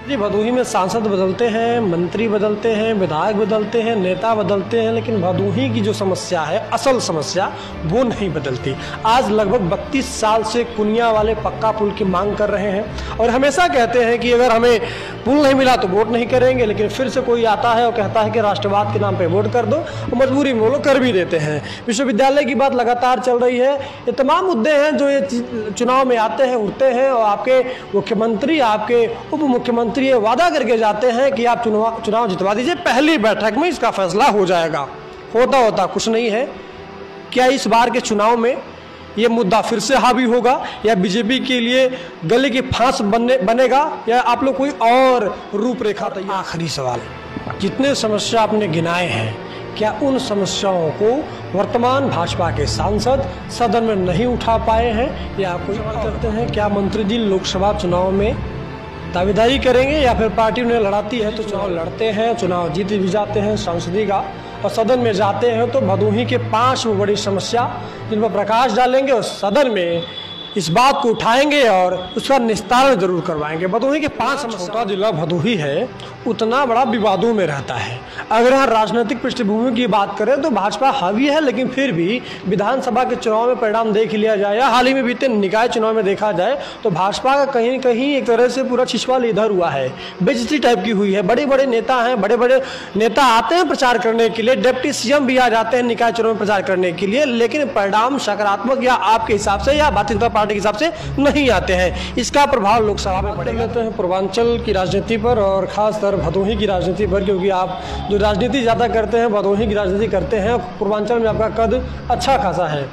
जी, भदोही में सांसद बदलते हैं, मंत्री बदलते हैं, विधायक बदलते हैं, नेता बदलते हैं, लेकिन भदोही की जो समस्या है, असल समस्या, वो नहीं बदलती। आज लगभग 32 साल से कुनिया वाले पक्का पुल की मांग कर रहे हैं और हमेशा कहते हैं कि अगर हमें पुल नहीं मिला तो वोट नहीं करेंगे, लेकिन फिर से कोई आता है और कहता है कि राष्ट्रवाद के नाम पर वोट कर दो, और मजबूरी में वो लोग कर भी देते हैं। विश्वविद्यालय की बात लगातार चल रही है। ये तमाम मुद्दे हैं जो ये चुनाव में आते हैं, उठते हैं, और आपके मुख्यमंत्री, आपके उप मुख्यमंत्री ये वादा करके जाते हैं कि आप चुनाव जितवा दीजिए, पहली बैठक में इसका फैसला हो जाएगा। होता कुछ नहीं है। क्या इस बार के चुनाव में ये मुद्दा फिर से हावी होगा, या बीजेपी के लिए गले की फांस बनेगा, या आप लोग कोई और रूपरेखा तैयार? आखिरी सवाल, जितने समस्या आपने गिनाए हैं, क्या उन समस्याओं को वर्तमान भाजपा के सांसद सदन में नहीं उठा पाए हैं, या कोई करते हैं? क्या मंत्री जी लोकसभा चुनाव में दावेदारी करेंगे, या फिर पार्टी उन्हें लड़ाती है तो चुनाव लड़ते हैं, चुनाव जीत भी जाते हैं सांसदी का, और सदन में जाते हैं तो भदोही के 5 बड़ी समस्या जिन पर प्रकाश डालेंगे और सदन में इस बात को उठाएंगे और उसका निस्तारण जरूर करवाएंगे। भदोही के 5 छोटा जिला भदोही है, उतना बड़ा विवादों में रहता है। अगर यहाँ राजनीतिक पृष्ठभूमि की बात करें तो भाजपा हावी है, लेकिन फिर भी विधानसभा के चुनाव में परिणाम देख लिया जाए, या हाल ही में बीते निकाय चुनाव में देखा जाए, तो भाजपा का कहीं न कहीं एक तरह से पूरा छिछवाल इधर हुआ है, बेइज्जती टाइप की हुई है। बड़े बड़े नेता हैं, बड़े बड़े नेता आते हैं प्रचार करने के लिए, डिप्टी सीएम भी आ जाते हैं निकाय चुनाव में प्रचार करने के लिए, लेकिन परिणाम सकारात्मक या आपके हिसाब से या भारतीय जनता पार्टी के हिसाब से नहीं आते हैं। इसका प्रभाव लोकसभा में पड़ेगा। लेते हैं पूर्वांचल की राजनीति पर और खासकर भदोही की राजनीति पर, क्योंकि आप जो राजनीति ज़्यादा करते हैं, भदोही की राजनीति करते हैं, पूर्वांचल में आपका कद अच्छा खासा है।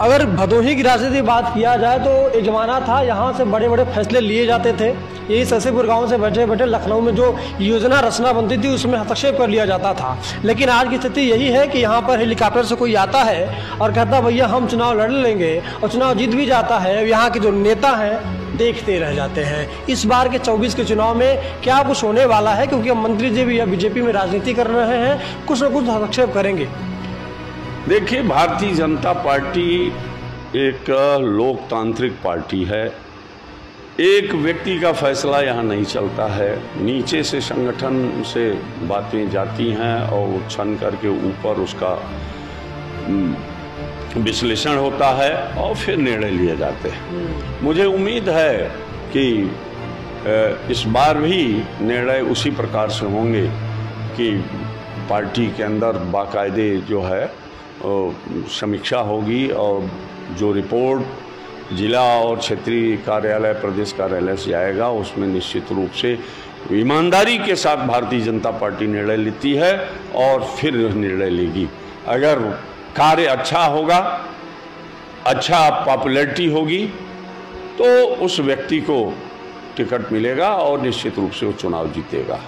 अगर भदोही की राजनीति की बात किया जाए तो एक जमाना था, यहाँ से बड़े बड़े फैसले लिए जाते थे। यही ससीपुर गांव से बैठे बैठे लखनऊ में जो योजना रचना बनती थी उसमें हस्तक्षेप कर लिया जाता था। लेकिन आज की स्थिति यही है कि यहाँ पर हेलीकॉप्टर से कोई आता है और कहता भैया हम चुनाव लड़ लेंगे, और चुनाव जीत भी जाता है। यहाँ के जो नेता हैं देखते रह जाते हैं। इस बार के 24 के चुनाव में क्या कुछ होने वाला है, क्योंकि अब मंत्री जी भी बीजेपी में राजनीति कर रहे हैं, कुछ न कुछ हस्तक्षेप करेंगे। देखिए, भारतीय जनता पार्टी एक लोकतांत्रिक पार्टी है। एक व्यक्ति का फैसला यहाँ नहीं चलता है, नीचे से संगठन से बातें जाती हैं और उछन करके ऊपर उसका विश्लेषण होता है और फिर निर्णय लिए जाते हैं। मुझे उम्मीद है कि इस बार भी निर्णय उसी प्रकार से होंगे कि पार्टी के अंदर बाकायदे जो है समीक्षा होगी, और जो रिपोर्ट जिला और क्षेत्रीय कार्यालय, प्रदेश कार्यालय से आएगा, उसमें निश्चित रूप से ईमानदारी के साथ भारतीय जनता पार्टी निर्णय लेती है और फिर निर्णय लेगी। अगर कार्य अच्छा होगा, अच्छा पॉपुलैरिटी होगी, तो उस व्यक्ति को टिकट मिलेगा और निश्चित रूप से वो चुनाव जीतेगा।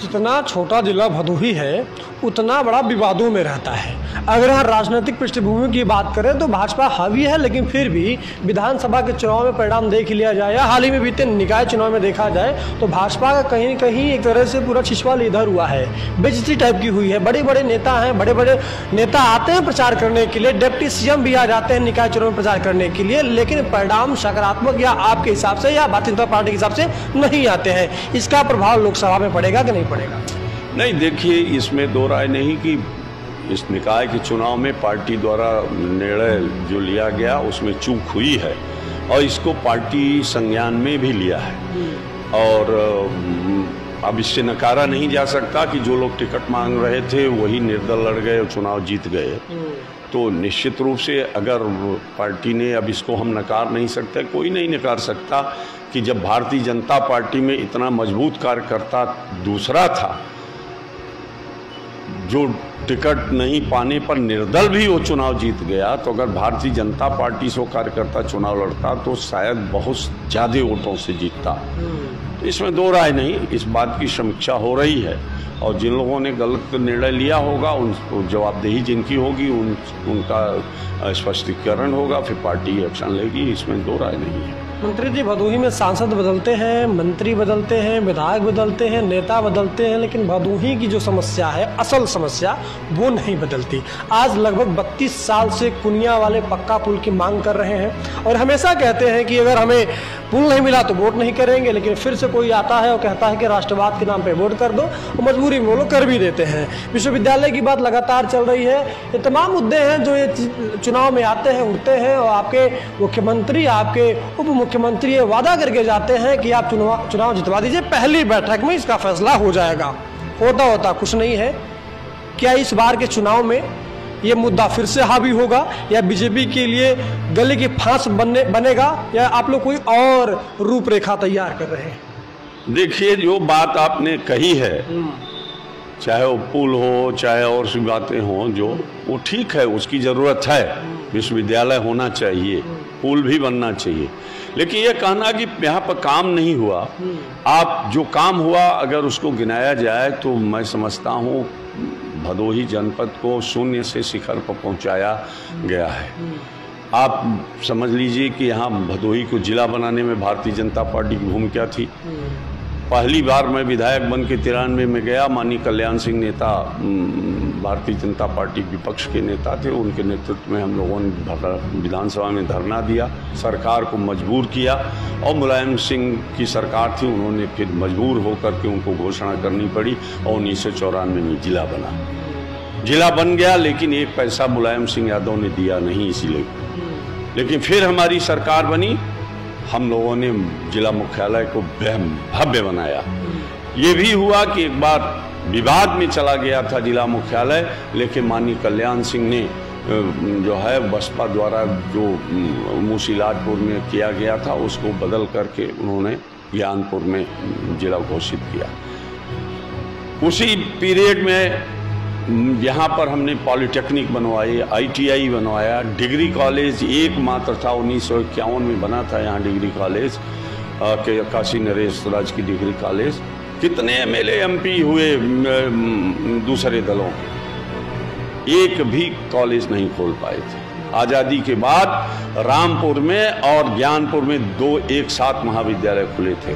जितना छोटा जिला भदोही है उतना बड़ा विवादों में रहता है। अगर यहाँ राजनीतिक पृष्ठभूमि की बात करें तो भाजपा हावी है, लेकिन फिर भी विधानसभा के चुनाव में परिणाम देख लिया जाए, या हाल ही में बीते निकाय चुनाव में देखा जाए, तो भाजपा का कहीं न कहीं एक तरह से पूरा छिछवाल इधर हुआ है, बेइज्जती टाइप की हुई है। बड़े बड़े नेता हैं, बड़े बड़े नेता आते हैं प्रचार करने के लिए, डिप्टी सीएम भी आ जाते हैं निकाय चुनाव में प्रचार करने के लिए, लेकिन परिणाम सकारात्मक या आपके हिसाब से या भारतीय जनता पार्टी के हिसाब से नहीं आते हैं। इसका प्रभाव लोकसभा में पड़ेगा कि नहीं पड़ेगा? नहीं, देखिए, इसमें दो राय नहीं कि इस निकाय के चुनाव में पार्टी द्वारा निर्णय जो लिया गया उसमें चूक हुई है, और इसको पार्टी संज्ञान में भी लिया है, और अब इससे नकारा नहीं जा सकता कि जो लोग टिकट मांग रहे थे वही निर्दल लड़ गए और चुनाव जीत गए। तो निश्चित रूप से अगर पार्टी ने, अब इसको हम नकार नहीं सकते, कोई नहीं नकार सकता कि जब भारतीय जनता पार्टी में इतना मजबूत कार्यकर्ता दूसरा था, जो टिकट नहीं पाने पर निर्दल भी वो चुनाव जीत गया, तो अगर भारतीय जनता पार्टी से कार्यकर्ता चुनाव लड़ता तो शायद बहुत ज़्यादा वोटों से जीतता। तो इसमें दो राय नहीं, इस बात की समीक्षा हो रही है, और जिन लोगों ने गलत निर्णय लिया होगा उन जवाबदेही जिनकी होगी उनका स्पष्टीकरण होगा, फिर पार्टी एक्शन लेगी। इसमें दो राय नहीं है। मंत्री जी, भदोही में सांसद बदलते हैं, मंत्री बदलते हैं, विधायक बदलते हैं, नेता बदलते हैं, लेकिन भदोही की जो समस्या है, असल समस्या, वो नहीं बदलती। आज लगभग 32 साल से कुनिया वाले पक्का पुल की मांग कर रहे हैं और हमेशा कहते हैं कि अगर हमें पुल नहीं मिला तो वोट नहीं करेंगे, लेकिन फिर से कोई आता है और कहता है कि राष्ट्रवाद के नाम पे वोट कर दो, और मजबूरी में वो लोग कर भी देते हैं। विश्वविद्यालय की बात लगातार चल रही है। ये तमाम मुद्दे हैं जो ये चुनाव में आते हैं, उठते हैं, और आपके मुख्यमंत्री, आपके उप मुख्यमंत्री ये वादा करके जाते हैं कि आप चुनाव जितवा दीजिए, पहली बैठक में इसका फैसला हो जाएगा। होता कुछ नहीं है। क्या इस बार के चुनाव में ये मुद्दा फिर से हावी होगा, या बीजेपी के लिए गले की फांस बनेगा, या आप लोग कोई और रूपरेखा तैयार कर रहे हैं? देखिए, जो बात आपने कही है, चाहे वो पुल हो, चाहे और सी बातें हों, जो वो ठीक है, उसकी ज़रूरत है। विश्वविद्यालय होना चाहिए, पुल भी बनना चाहिए, लेकिन ये कहना कि यहाँ पर काम नहीं हुआ, आप जो काम हुआ अगर उसको गिनाया जाए तो मैं समझता हूँ भदोही जनपद को शून्य से शिखर पर पहुँचाया गया है। आप समझ लीजिए कि यहाँ भदोही को जिला बनाने में भारतीय जनता पार्टी की भूमिका थी। पहली बार मैं विधायक बन के 93 में गया, माननीय कल्याण सिंह नेता भारतीय जनता पार्टी विपक्ष के नेता थे, उनके नेतृत्व में हम लोगों ने विधानसभा में धरना दिया, सरकार को मजबूर किया, और मुलायम सिंह की सरकार थी, उन्होंने फिर मजबूर होकर के उनको घोषणा करनी पड़ी और 1994 में जिला बना। जिला बन गया, लेकिन एक पैसा मुलायम सिंह यादव ने दिया नहीं, इसीलिए। लेकिन फिर हमारी सरकार बनी, हम लोगों ने जिला मुख्यालय को भव्य बनाया। ये भी हुआ कि एक बार विवाद में चला गया था जिला मुख्यालय, लेकिन माननीय कल्याण सिंह ने जो है बसपा द्वारा जो मूशीलाटपुर में किया गया था उसको बदल करके उन्होंने ज्ञानपुर में जिला घोषित किया। उसी पीरियड में यहाँ पर हमने पॉलिटेक्निक बनवाए, ITI बनवाया, डिग्री कॉलेज एकमात्र था, 1951 में बना था यहाँ डिग्री कॉलेज, काशी नरेश राजकीय डिग्री कॉलेज। कितने MLA MP हुए दूसरे दलों के, एक भी कॉलेज नहीं खोल पाए थे। आज़ादी के बाद रामपुर में और ज्ञानपुर में 2 एक साथ महाविद्यालय खुले थे,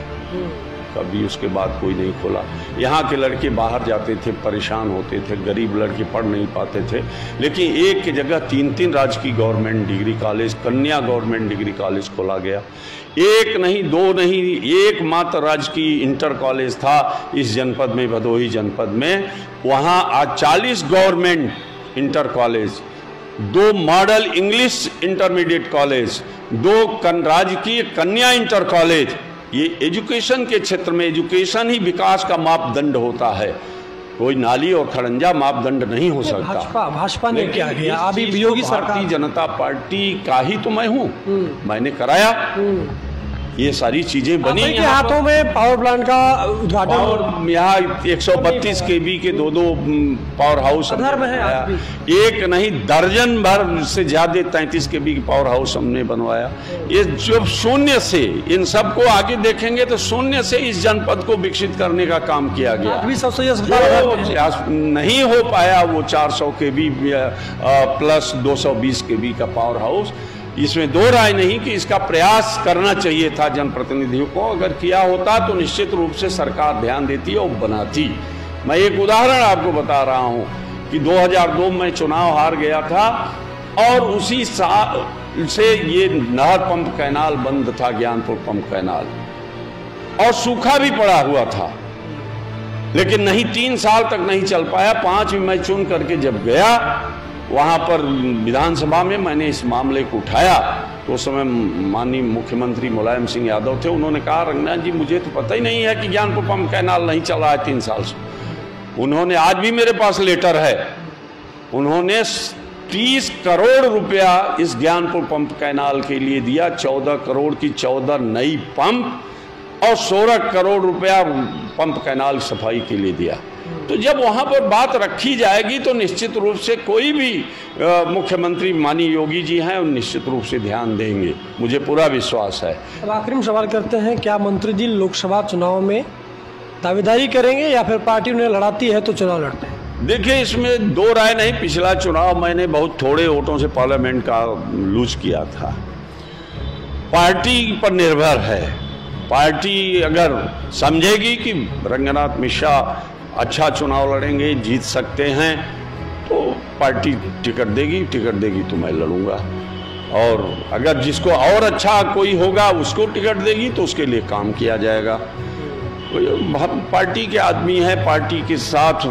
कभी उसके बाद कोई नहीं खोला। यहाँ के लड़के बाहर जाते थे, परेशान होते थे, गरीब लड़के पढ़ नहीं पाते थे, लेकिन एक की जगह 3-3 राजकीय गवर्नमेंट डिग्री कॉलेज, कन्या गवर्नमेंट डिग्री कॉलेज खोला गया। एक नहीं, 2 नहीं, एकमात्र राजकीय इंटर कॉलेज था इस जनपद में, भदोही जनपद में। वहाँ आज 40 government inter college, 2 model English intermediate college, 2 राजकीय कन्या इंटर कॉलेज। ये एजुकेशन के क्षेत्र में, एजुकेशन ही विकास का मापदंड होता है, कोई नाली और खड़ंजा मापदंड नहीं हो सकता। भाजपा ने क्या किया? अभी योगी सरकार, भारतीय जनता पार्टी का ही तो मैं हूँ, मैंने कराया, ये सारी चीजें बनी। के हाथों में पावर प्लांट का उद्घाटन, और यहाँ 132 kV के 2 पावर हाउस है, एक नहीं दर्जन भर से ज्यादा 33 kV की पावर हाउस हमने बनवाया। ये जो शून्य से, इन सबको आगे देखेंगे तो शून्य से इस जनपद को विकसित करने का काम किया गया। नहीं हो पाया वो 400 kV प्लस 220 kV का पावर हाउस, इसमें 2 राय नहीं कि इसका प्रयास करना चाहिए था जनप्रतिनिधियों को। अगर किया होता तो निश्चित रूप से सरकार ध्यान देती और बनाती। मैं एक उदाहरण आपको बता रहा हूं कि 2002 में चुनाव हार गया था और उसी साल से ये नहर पंप कैनाल बंद था, ज्ञानपुर पंप कैनाल, और सूखा भी पड़ा हुआ था, लेकिन नहीं 3 साल तक नहीं चल पाया। 5 में मैं चुन करके जब गया वहाँ पर विधानसभा में, मैंने इस मामले को उठाया तो उस समय माननीय मुख्यमंत्री मुलायम सिंह यादव थे। उन्होंने कहा, रंगनाथ जी मुझे तो पता ही नहीं है कि ज्ञानपुर पंप कैनाल नहीं चला है 3 साल से। उन्होंने, आज भी मेरे पास लेटर है, उन्होंने 30 करोड़ रुपया इस ज्ञानपुर पंप कैनाल के लिए दिया, 14 करोड़ की 14 नई पंप और 16 करोड़ रुपया पंप कैनाल सफाई के लिए दिया। तो जब वहां पर बात रखी जाएगी तो निश्चित रूप से कोई भी मुख्यमंत्री माननीय योगी जी हैं, निश्चित रूप से ध्यान देंगे, मुझे पूरा विश्वास है। अब आखिरी में सवाल करते हैं, क्या मंत्री जी लोकसभा चुनाव में दावेदारी करेंगे या फिर पार्टी उन्हें लड़ाती है तो चुनाव लड़ते हैं? देखिए, इसमें 2 राय नहीं। पिछला चुनाव मैंने बहुत थोड़े वोटों से पार्लियामेंट का लूज किया था, पार्टी पर निर्भर है। पार्टी अगर समझेगी कि रंगनाथ मिश्रा अच्छा चुनाव लड़ेंगे, जीत सकते हैं, तो पार्टी टिकट देगी तो मैं लड़ूंगा। और अगर जिसको और अच्छा कोई होगा उसको टिकट देगी तो उसके लिए काम किया जाएगा। हम पार्टी के आदमी हैं, पार्टी के साथ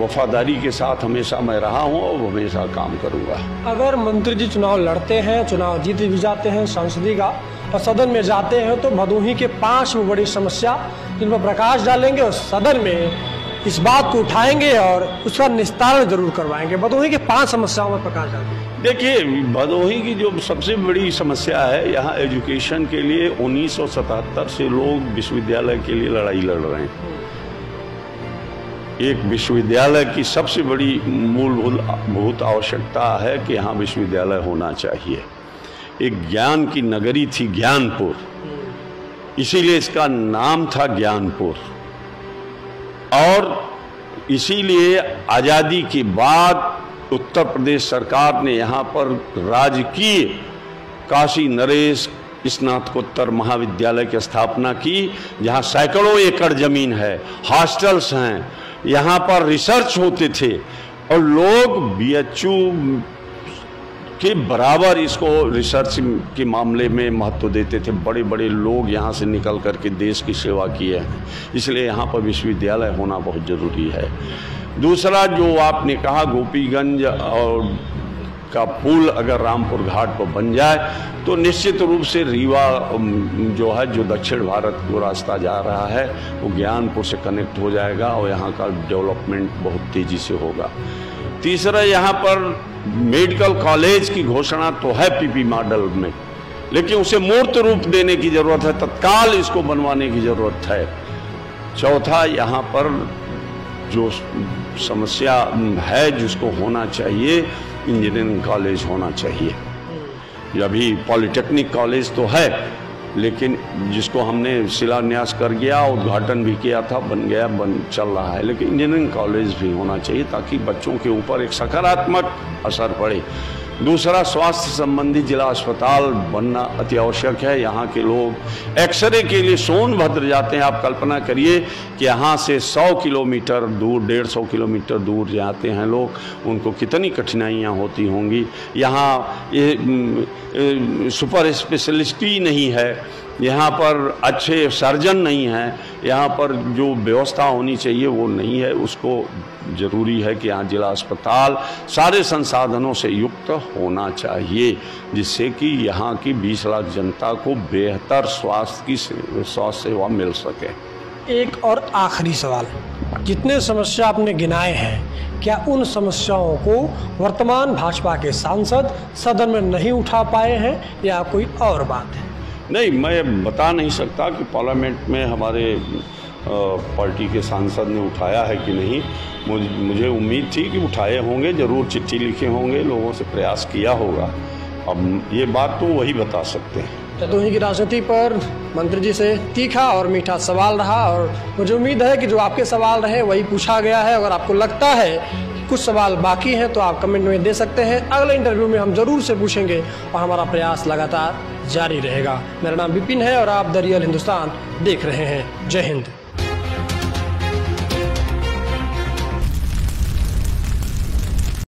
वफादारी के साथ हमेशा मैं रहा हूं और हमेशा काम करूंगा। अगर मंत्री जी चुनाव लड़ते हैं, चुनाव जीत भी जाते हैं सांसदी का, और सदन में जाते हैं, तो भदोही के 5 बड़ी समस्या जिन पर प्रकाश डालेंगे और सदन में इस बात को उठाएंगे और उसका निस्तारण जरूर करवाएंगे। भदोही के 5 समस्याओं में प्रकाश डालेंगे। देखिए, भदोही की जो सबसे बड़ी समस्या है, यहाँ एजुकेशन के लिए 1977 से लोग विश्वविद्यालय के लिए लड़ाई लड़ रहे हैं। एक विश्वविद्यालय की सबसे बड़ी मूलभूत आवश्यकता है कि यहाँ विश्वविद्यालय होना चाहिए। एक ज्ञान की नगरी थी ज्ञानपुर, इसीलिए इसका नाम था ज्ञानपुर। और इसीलिए आज़ादी के बाद उत्तर प्रदेश सरकार ने यहाँ पर राजकीय काशी नरेश स्नातकोत्तर महाविद्यालय की स्थापना की, जहाँ सैकड़ों एकड़ जमीन है, हॉस्टल्स हैं, यहाँ पर रिसर्च होते थे और लोग बीएचयू के बराबर इसको रिसर्च के मामले में महत्व देते थे। बड़े बड़े लोग यहाँ से निकल करके देश की सेवा किए हैं, इसलिए यहाँ पर विश्वविद्यालय होना बहुत ज़रूरी है। दूसरा, जो आपने कहा गोपीगंज और का पुल अगर रामपुर घाट पर बन जाए तो निश्चित रूप से रीवा जो है, जो दक्षिण भारत को रास्ता जा रहा है, वो ज्ञानपुर से कनेक्ट हो जाएगा और यहाँ का डेवलपमेंट बहुत तेज़ी से होगा। तीसरा, यहाँ पर मेडिकल कॉलेज की घोषणा तो है पीपी मॉडल में, लेकिन उसे मूर्त रूप देने की जरूरत है, तत्काल इसको बनवाने की जरूरत है। चौथा, यहाँ पर जो समस्या है जिसको होना चाहिए, इंजीनियरिंग कॉलेज होना चाहिए। अभी पॉलिटेक्निक कॉलेज तो है, लेकिन जिसको हमने शिलान्यास कर गया, उद्घाटन भी किया था, बन गया, चल रहा है, लेकिन इंजीनियरिंग कॉलेज भी होना चाहिए ताकि बच्चों के ऊपर एक सकारात्मक असर पड़े। दूसरा, स्वास्थ्य संबंधी जिला अस्पताल बनना अति आवश्यक है। यहाँ के लोग एक्सरे के लिए सोनभद्र जाते हैं। आप कल्पना करिए कि यहाँ से 100 किलोमीटर दूर, 150 किलोमीटर दूर जाते हैं लोग, उनको कितनी कठिनाइयाँ होती होंगी। यहाँ ये सुपर स्पेशलिस्टी नहीं है, यहाँ पर अच्छे सर्जन नहीं हैं, यहाँ पर जो व्यवस्था होनी चाहिए वो नहीं है। उसको ज़रूरी है कि यहाँ जिला अस्पताल सारे संसाधनों से युक्त होना चाहिए, जिससे कि यहाँ की 20 लाख जनता को बेहतर स्वास्थ्य सेवा मिल सके। एक और आखिरी सवाल, जितने समस्या आपने गिनाए हैं, क्या उन समस्याओं को वर्तमान भाजपा के सांसद सदन में नहीं उठा पाए हैं या कोई और बात है? नहीं, मैं बता नहीं सकता कि पार्लियामेंट में हमारे पार्टी के सांसद ने उठाया है कि नहीं। मुझे उम्मीद थी कि उठाए होंगे, ज़रूर चिट्ठी लिखे होंगे, लोगों से प्रयास किया होगा। अब ये बात तो वही बता सकते हैं। भदोही की राजनीति पर मंत्री जी से तीखा और मीठा सवाल रहा, और मुझे उम्मीद है कि जो आपके सवाल रहे वही पूछा गया है। अगर आपको लगता है कि कुछ सवाल बाकी हैं तो आप कमेंट में दे सकते हैं। अगले इंटरव्यू में हम जरूर से पूछेंगे और हमारा प्रयास लगातार जारी रहेगा। मेरा नाम विपिन है और आप द रियल हिंदुस्तान देख रहे हैं। जय हिंद।